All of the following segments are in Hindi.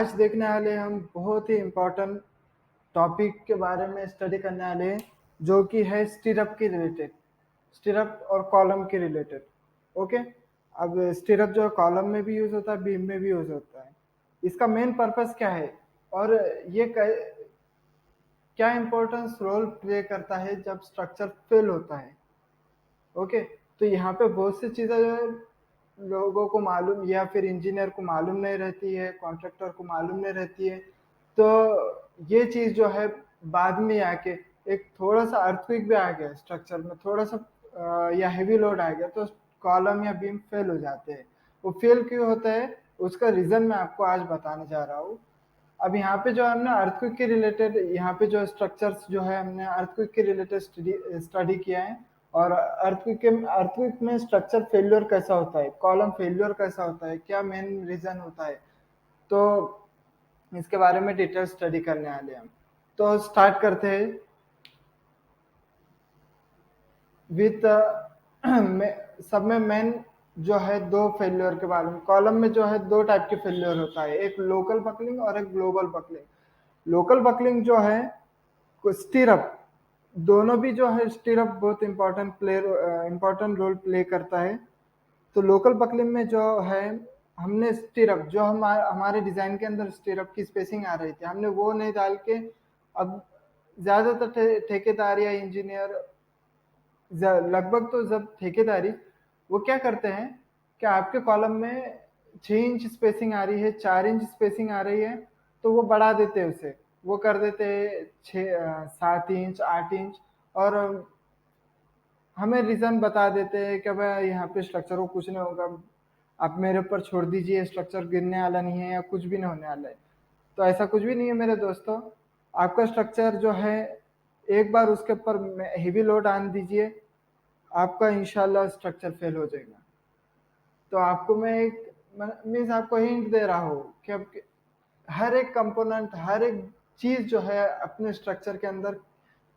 आज देखने वाले हम बहुत ही इम्पोर्टेंट टॉपिक के बारे में स्टडी करने वाले हैं, जो कि है स्टीरअप के रिलेटेड, स्टीरअप और कॉलम के रिलेटेड। ओके, अब स्टीरअप जो है कॉलम में भी यूज होता है, बीम में भी यूज होता है। इसका मेन पर्पस क्या है और ये क्या इम्पोर्टेंस रोल प्ले करता है जब स्ट्रक्चर फेल होता है। ओके, तो यहाँ पे बहुत सी चीजें जो है लोगों को मालूम या फिर इंजीनियर को मालूम नहीं रहती है, कॉन्ट्रैक्टर को मालूम नहीं रहती है। तो ये चीज जो है बाद में आके एक थोड़ा सा अर्थक्वेक भी आ गया स्ट्रक्चर में, थोड़ा सा या हेवी लोड आ गया तो कॉलम या बीम फेल हो जाते हैं। वो फेल क्यों होता है उसका रीजन मैं आपको आज बताने जा रहा हूँ। अब यहाँ पे जो हमने अर्थक्वेक के रिलेटेड, यहाँ पे जो स्ट्रक्चर्स जो है हमने अर्थक्वेक के रिलेटेड स्टडी किया है। और अर्थक्वेक में स्ट्रक्चर फेल्योर कैसा होता है, कॉलम फेल्योर कैसा होता है, क्या मेन रीजन होता है, तो इसके बारे में डिटेल स्टडी करने वाले हम। तो स्टार्ट करते हैं विथ सब में मेन जो है दो फेल्योर के बारे में। कॉलम में जो है दो टाइप के फेल्योर होता है, एक लोकल बकलिंग और एक ग्लोबल बकलिंग। लोकल बकलिंग जो है स्टीरअप, दोनों भी जो है स्टीरअप बहुत इंपॉर्टेंट रोल प्ले करता है। तो लोकल बकलिंग में जो है हमने स्टीरअप जो हमारे डिजाइन के अंदर स्टीरअप की स्पेसिंग आ रही थी, हमने वो नहीं डाल के अब ज्यादातर ठेकेदार या इंजीनियर, लगभग तो जब ठेकेदारी, वो क्या करते हैं कि आपके कॉलम में 6 इंच स्पेसिंग आ रही है, 4 इंच स्पेसिंग आ रही है, तो वो बढ़ा देते हैं उसे, वो कर देते हैं 7 इंच 8 इंच। और हमें रीजन बता देते हैं कि भाई यहाँ पे स्ट्रक्चर को कुछ नहीं होगा, आप मेरे ऊपर छोड़ दीजिए, स्ट्रक्चर गिरने वाला नहीं है या कुछ भी नहीं होने वाला है। तो ऐसा कुछ भी नहीं है मेरे दोस्तों। आपका स्ट्रक्चर जो है एक बार उसके ऊपर हेवी लोड आन दीजिए, आपका इंशाल्लाह स्ट्रक्चर फेल हो जाएगा। तो आपको मैं एक मीन्स आपको हिंट दे रहा हूँ कि अब हर एक कंपोनेंट, हर एक चीज जो है अपने स्ट्रक्चर के अंदर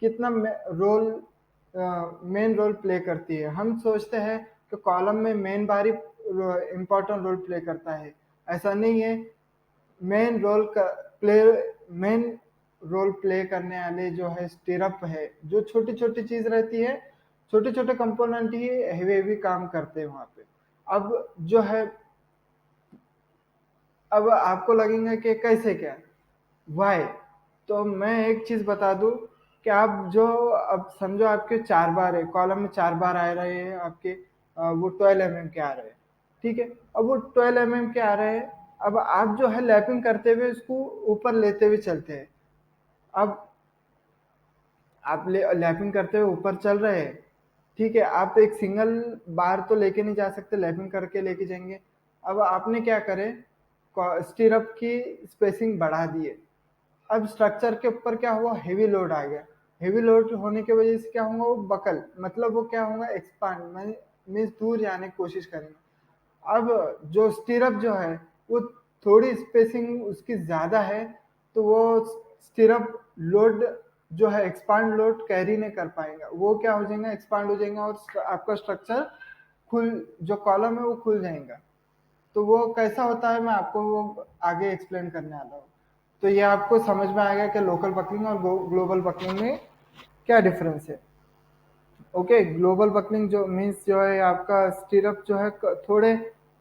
कितना रोल मेन रोल प्ले करती है। हम सोचते हैं कि कॉलम में मेन बारी इंपॉर्टेंट रोल प्ले करता है, ऐसा नहीं है। Main role play main role play करने वाले जो है स्टीरअप है, जो छोटी छोटी चीज रहती है, छोटे छोटे कंपोनेंट ही हेवी हेवी काम करते हैं वहां पे। अब जो है, अब आपको लगेगा कि कैसे क्या, वाई। तो मैं एक चीज बता दूं कि आप जो, अब समझो आपके 4 बार है, कॉलम में 4 बार आ रहे हैं आपके, वो 12 mm के आ रहे हैं, ठीक है। अब वो 12 mm के आ रहे हैं, अब आप जो है लैपिंग करते हुए उसको ऊपर लेते हुए चलते हैं। अब आप लैपिंग करते हुए ऊपर चल रहे हैं, ठीक है। आप एक सिंगल बार तो लेके नहीं जा सकते, लैपिंग करके लेके जाएंगे। अब आपने क्या करे, स्टीरअप की स्पेसिंग बढ़ा दिए। अब स्ट्रक्चर के ऊपर क्या हुआ, हेवी लोड आ गया। हेवी लोड होने की वजह से क्या होगा, वो बकल, मतलब वो क्या होगा, एक्सपांड मीन्स दूर जाने की कोशिश करेंगे। अब जो स्टीरअप जो है वो थोड़ी स्पेसिंग उसकी ज्यादा है, तो वो स्टीरअप लोड जो है एक्सपांड लोड कैरी नहीं कर पाएगा, वो क्या हो जाएगा, एक्सपांड हो जाएगा और आपका स्ट्रक्चर खुल, जो कॉलम है वो खुल जाएगा। तो वो कैसा होता है मैं आपको वो आगे एक्सप्लेन करने वाला हूँ। तो ये आपको समझ में आएगा कि लोकल बकलिंग और ग्लोबल बकलिंग में क्या डिफरेंस है। ओके, ग्लोबल बकलिंग जो मीन्स जो है आपका स्टीरअप जो है थोड़े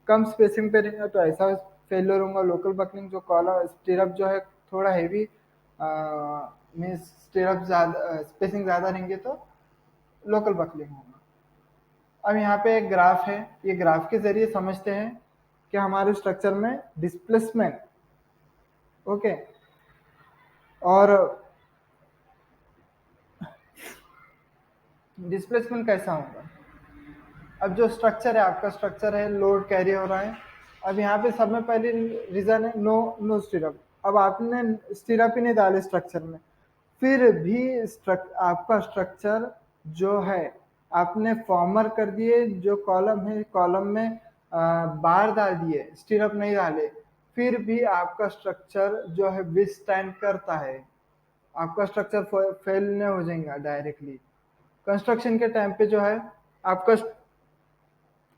कम स्पेसिंग पे रहेगा तो ऐसा फेलियर होगा। लोकल बकलिंग जो कॉलम स्टीरअप जो है थोड़ा हैवी, मीन्स स्टीरअप ज्यादा स्पेसिंग ज्यादा रहेंगे तो लोकल बकलिंग होगा। अब यहाँ पे एक ग्राफ है, ये ग्राफ के जरिए समझते हैं कि हमारे स्ट्रक्चर में डिस्प्लेसमेंट, ओके, और डिस्प्लेसमेंट कैसा होगा। अब जो स्ट्रक्चर है, आपका स्ट्रक्चर है, लोड कैरी हो रहा है। अब यहाँ पे सब में पहले रीजन है नो स्टीरअप। अब आपने स्टीरअप ही नहीं डाले स्ट्रक्चर में, फिर भी आपका स्ट्रक्चर जो है आपने फॉर्मर कर दिए, जो कॉलम है कॉलम में बार डाल दिए, स्टीरअप नहीं डाले, फिर भी आपका स्ट्रक्चर जो है विथस्टैंड करता है, आपका स्ट्रक्चर फेल नहीं हो जाएगा डायरेक्टली। कंस्ट्रक्शन के टाइम पे जो है आपका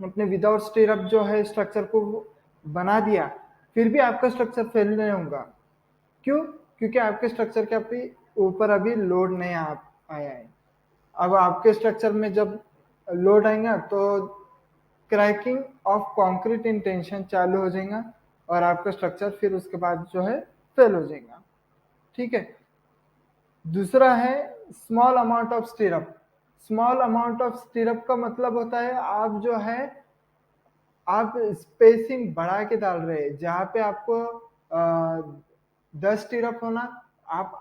अपने विदाउट स्टीरअप जो है स्ट्रक्चर को बना दिया, फिर भी आपका स्ट्रक्चर फेल नहीं होगा। क्यों? क्योंकि आपके स्ट्रक्चर के ऊपर अभी लोड नहीं आया है। अब आपके स्ट्रक्चर में जब लोड आएगा तो cracking of concrete in tension चालू हो जाएगा और आपका स्ट्रक्चर फिर उसके बाद जो है फेल हो जाएगा। ठीक है। दूसरा है small amount of स्टीरअप। Small amount of स्टीरअप का मतलब होता है आप जो है आप स्पेसिंग बढ़ा के डाल रहे हैं। जहाँ पे आपको 10 स्टीरअप होना, आप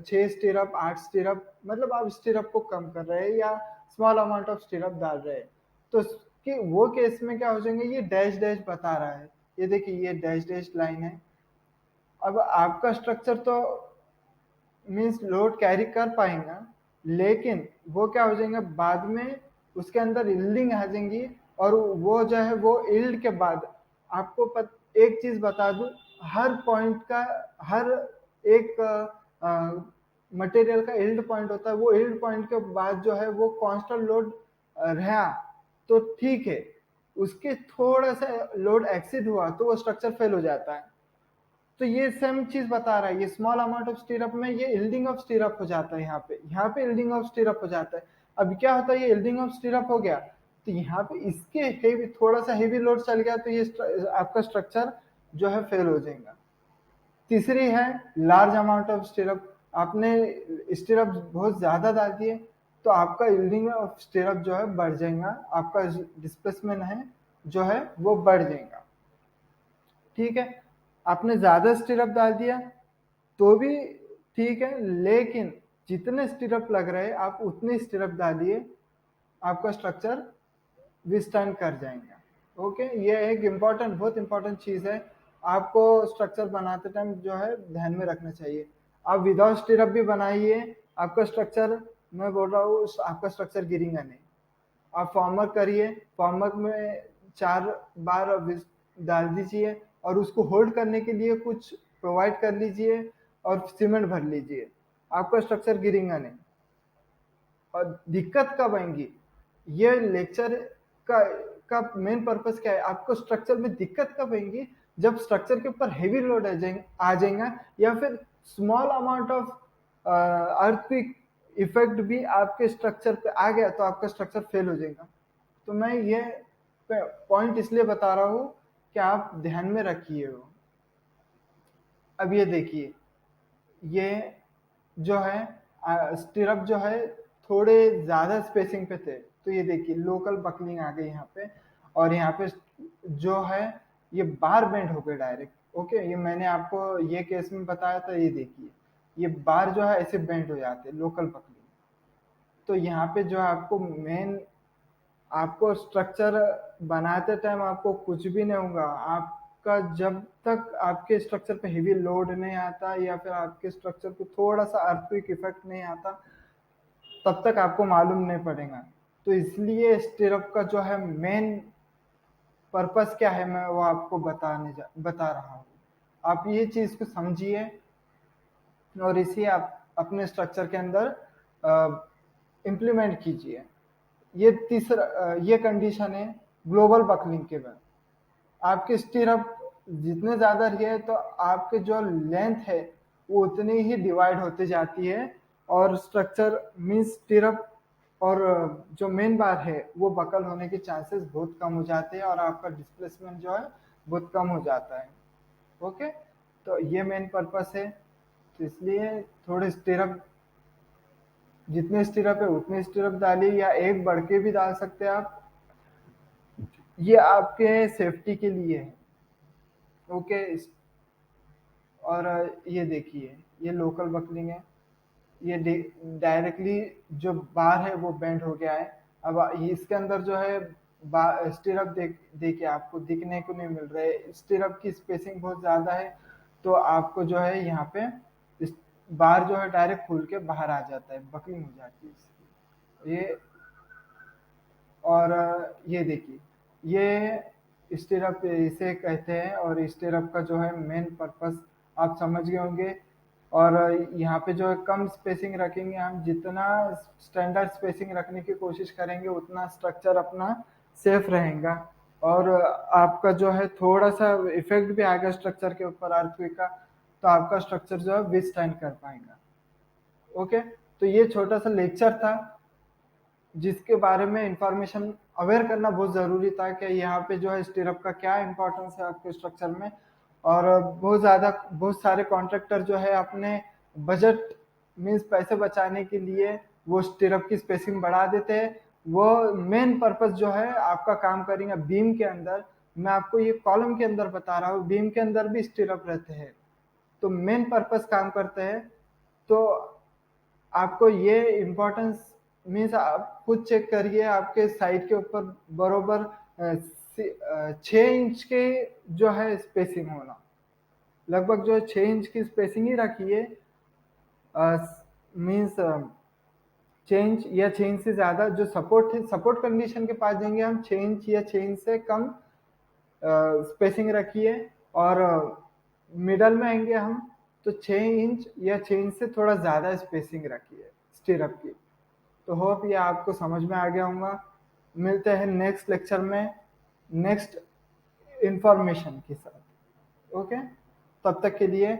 6 स्टीरअप 8 स्टीरअप, मतलब आप स्टीरअप को कम कर रहे हैं या स्मॉल अमाउंट ऑफ स्टीरअप डाल रहे हैं। तो कि वो केस में क्या हो जाएंगे, ये डैश डैश बता रहा है, ये देखिए ये डैश डैश लाइन है। अब आपका स्ट्रक्चर तो मीन्स लोड कैरी कर पाएगा, लेकिन वो क्या हो जाएगा बाद में उसके अंदर इल्डिंग आ जाएंगी। और वो जो है वो इल्ड के बाद आपको एक चीज बता दूं, हर पॉइंट का हर एक मटेरियल का इल्ड पॉइंट होता है। वो इल्ड पॉइंट के बाद जो है वो कांस्टेंट लोड रहा तो ठीक है, उसके थोड़ा सा लोड एक्सीड हुआ तो वो स्ट्रक्चर फेल हो जाता है। तो ये सेम चीज बता रहा है, ये स्मॉल अमाउंट ऑफ स्टीरअप में ये इल्डिंग ऑफ स्टीरअप हो जाता है। यहाँ पे इल्डिंग ऑफ स्टीरअप हो जाता है। अब क्या होता है, ये इल्डिंग ऑफ स्टीरअप हो गया तो यहाँ पे इसके हेवी थोड़ा सा हेवी लोड चल गया तो ये आपका स्ट्रक्चर जो है फेल हो जाएगा। तीसरी है लार्ज अमाउंट ऑफ स्टीरअप। आपने स्टीरअप बहुत ज्यादा डाल दिए तो आपका इल्डिंग ऑफ स्टीरअप जो है बढ़ जाएगा, आपका डिस्प्लेसमेंट है जो है वो बढ़ जाएगा। ठीक है। आपने ज्यादा स्टीरअप डाल दिया तो भी ठीक है, लेकिन जितने स्टीरअप लग रहे हैं आप उतने स्टीरअप डालिए, आपका स्ट्रक्चर विस्टैंड कर जाएंगे। ओके, ये एक इम्पॉर्टेंट बहुत इंपॉर्टेंट चीज है, आपको स्ट्रक्चर बनाते टाइम जो है ध्यान में रखना चाहिए। आप विदाउट स्टीरअप भी बनाइए, आपका स्ट्रक्चर, मैं बोल रहा हूँ आपका स्ट्रक्चर गिरेगा नहीं। आप फॉर्मवर्क करिए, फॉर्मवर्क में 4 बार डाल दीजिए और उसको होल्ड करने के लिए कुछ प्रोवाइड कर लीजिए और सीमेंट भर लीजिए, आपका स्ट्रक्चर गिरेगा नहीं। और दिक्कत कब आएंगी, ये लेक्चर का का मेन पर्पस क्या है, आपको स्ट्रक्चर में दिक्कत कब आएंगी, जब स्ट्रक्चर के ऊपर हेवी लोड आ जाएगा या फिर small amount of earthquake effect भी आपके स्ट्रक्चर पे आ गया तो आपका स्ट्रक्चर फेल हो जाएगा। तो मैं ये पॉइंट इसलिए बता रहा हूँ कि आप ध्यान में रखिए हो। अब ये देखिए, ये जो है स्टीरअप जो है थोड़े ज्यादा स्पेसिंग पे थे तो ये देखिए लोकल बकलिंग आ गई यहाँ पे। और यहाँ पे जो है ये बार बेंड हो गए डायरेक्ट। ओके, ये मैंने आपको ये केस में बताया था, ये देखिए ये बार जो है ऐसे बेंड हो जाते हैं लोकल बकलिंग। तो यहाँ पे जो है आपको मेन, आपको स्ट्रक्चर बनाते टाइम आपको कुछ भी नहीं होगा आपका, जब तक आपके स्ट्रक्चर पे हेवी लोड नहीं आता या फिर आपके स्ट्रक्चर को थोड़ा सा अर्थक्वेक इफेक्ट नहीं आता तब तक आपको मालूम नहीं पड़ेगा। तो इसलिए स्टीरअप का जो है मेन पर्पस क्या है मैं वो आपको बता रहा हूँ। आप ये चीज को समझिए और इसे आप अपने स्ट्रक्चर के अंदर इम्प्लीमेंट कीजिए। ये तीसरा ये कंडीशन है ग्लोबल बकलिंग के बाद। आपके स्टीरअप जितने ज्यादा रहे तो आपके जो लेंथ है वो उतनी ही डिवाइड होती जाती है और स्ट्रक्चर मीन्स स्टीरअप और जो मेन बार है वो बकल होने के चांसेस बहुत कम हो जाते हैं और आपका डिस्प्लेसमेंट जो है बहुत कम हो जाता है। ओके, तो ये मेन पर्पस है। तो इसलिए थोड़े स्टीरअप, जितने स्टीरअप है उतने स्टीरअप डालिए या एक बढ़ के भी डाल सकते हैं आप, ये आपके सेफ्टी के लिए है। ओके, और ये देखिए ये लोकल बकलिंग है, ये डायरेक्टली जो बार है वो बेंड हो गया है। अब इसके अंदर जो है स्टीरअप देखिए आपको दिखने को नहीं मिल रहा है, स्टीरअप की स्पेसिंग बहुत ज्यादा है तो आपको जो है यहाँ पे बार जो है डायरेक्ट खुल के बाहर आ जाता है, बकलिंग हो जाती है इसकी। ये और ये देखिए ये स्टीरअप इसे कहते हैं और स्टीरअप का जो है मेन पर्पस आप समझ गए होंगे। और यहाँ पे जो है कम स्पेसिंग रखेंगे हम, जितना स्टैंडर्ड स्पेसिंग रखने की कोशिश करेंगे उतना स्ट्रक्चर अपना सेफ रहेगा। और आपका जो है थोड़ा सा इफेक्ट भी आएगा स्ट्रक्चर के ऊपर अर्थक्वेक का, तो आपका स्ट्रक्चर जो है विथस्टैंड कर पाएगा। ओके, तो ये छोटा सा लेक्चर था जिसके बारे में इंफॉर्मेशन अवेयर करना बहुत ज़रूरी था कि यहाँ पे जो है स्टीरअप का क्या इंपॉर्टेंस है आपके स्ट्रक्चर में। और बहुत सारे कॉन्ट्रैक्टर जो है अपने बजट मीन्स पैसे बचाने के लिए वो स्टीरअप की स्पेसिंग बढ़ा देते हैं। वो मेन पर्पस जो है आपका काम करेंगे बीम के अंदर। मैं आपको ये कॉलम के अंदर बता रहा हूँ, बीम के अंदर भी स्टीरअप रहते हैं, तो मेन पर्पस काम करते हैं। तो आपको ये इम्पोर्टेंस मीन्स आप खुद चेक करिए आपके साइड के ऊपर बरोबर 6 इंच के जो है स्पेसिंग होना, लगभग जो है 6 इंच की स्पेसिंग ही रखिए। मीन्स 6 इंच या 6 इंच से ज़्यादा जो सपोर्ट है, सपोर्ट कंडीशन के पास देंगे हम 6 इंच या 6 इंच से कम स्पेसिंग रखिए। और मिडल में आएंगे हम तो 6 इंच या 6 इंच से थोड़ा ज़्यादा स्पेसिंग रखिए स्टीरअप की। तो होप ये आपको समझ में आ गया होगा। मिलते हैं नेक्स्ट लेक्चर में नेक्स्ट इंफॉर्मेशन के साथ। ओके, तब तक के लिए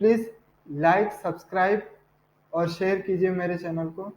प्लीज़ लाइक, सब्सक्राइब और शेयर कीजिए मेरे चैनल को।